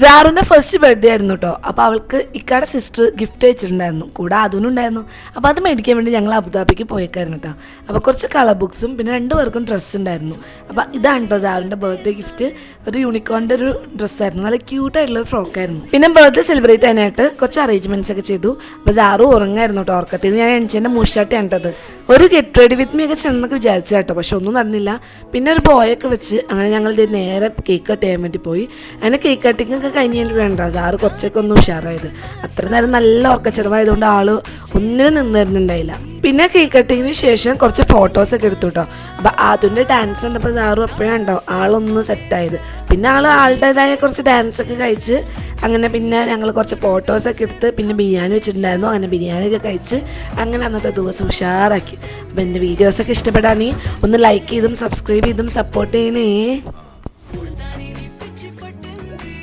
സാറിൻ്റെ first birthday ആയിരുന്നു കേട്ടോ. അപ്പോൾ അവൾക്ക് ഇക്കാടെ സിസ്റ്റർ ഗിഫ്റ്റ് അയച്ചിട്ടുണ്ടായിരുന്നു, കൂടെ അതിനും ഉണ്ടായിരുന്നു. അപ്പോൾ അത് മേടിക്കാൻ വേണ്ടി ഞങ്ങൾ അബുദാബിക്ക് പോയേക്കായിരുന്നു കേട്ടോ. അപ്പോൾ കുറച്ച് കളർ ബുക്സും പിന്നെ 2 പേർക്കും ഡ്രസ്സ് ഉണ്ടായിരുന്നു. അപ്പോൾ ഇതാണ് കേട്ടോ സാറിൻ്റെ ബർത്ത്ഡേ ഗിഫ്റ്റ്. ഒരു യൂണിക്കോണിൻ്റെ ഒരു ഡ്രസ്സായിരുന്നു, നല്ല ക്യൂട്ടായിട്ടുള്ള ഫ്രോക്കായിരുന്നു. പിന്നെ ബർത്ത്ഡേ സെലിബ്രേറ്റ് ചെയ്യാനായിട്ട് കുറച്ച് അറേഞ്ച്മെൻറ്റ്സ് ഒക്കെ ചെയ്തു. അപ്പോൾ സാറ് ഉറങ്ങായിരുന്നു കേട്ടോ. ഉറക്കത്തിൽ ഞാൻ എണിച്ചതിൻ്റെ മുഷാട്ടി കണ്ടത്. ഒരു ഗെറ്റ് റെഡി വിത്ത് മീ ഒക്കെ ചെന്നൊക്കെ വിചാരിച്ചു കേട്ടോ, പക്ഷെ ഒന്നും നടന്നില്ല. പിന്നെ ഒരു ബോയൊക്കെ വെച്ച് അങ്ങനെ ഞങ്ങൾ നേരെ കേക്ക് കട്ട് ചെയ്യാൻ വേണ്ടി പോയി. അങ്ങനെ കേക്ക് കട്ടിങ് ഒക്കെ കഴിഞ്ഞിട്ട് വേണ്ട സാറ് കുറച്ചൊക്കെ ഒന്ന് ഉഷാറായത്. അത്ര നേരം നല്ല ഉറക്കച്ചെലവായതുകൊണ്ട് ആള് ഒന്നിനും നിന്നിരുന്നുണ്ടായില്ല. പിന്നെ കേക്ക് കട്ടിങ്ങിന് ശേഷം കുറച്ച് ഫോട്ടോസൊക്കെ എടുത്തു കേട്ടോ. അപ്പോൾ അതിൻ്റെ ഡാൻസ് കണ്ടപ്പോൾ സാറും എപ്പോഴും ഉണ്ടോ ആളൊന്ന് സെറ്റായത്. പിന്നെ ആളുടേതായ കുറച്ച് ഡാൻസൊക്കെ കഴിച്ച് അങ്ങനെ പിന്നെ ഞങ്ങൾ കുറച്ച് ഫോട്ടോസൊക്കെ എടുത്ത് പിന്നെ ബിരിയാണി വെച്ചിട്ടുണ്ടായിരുന്നു. അങ്ങനെ ബിരിയാണിയൊക്കെ കഴിച്ച് അങ്ങനെ അന്നത്തെ ദിവസം ഉഷാറാക്കി. അപ്പോൾ എൻ്റെ വീഡിയോസൊക്കെ ഇഷ്ടപ്പെടാണെങ്കിൽ ഒന്ന് ലൈക്ക് ചെയ്തും സബ്സ്ക്രൈബ് ചെയ്തും സപ്പോർട്ട് ചെയ്യണേ.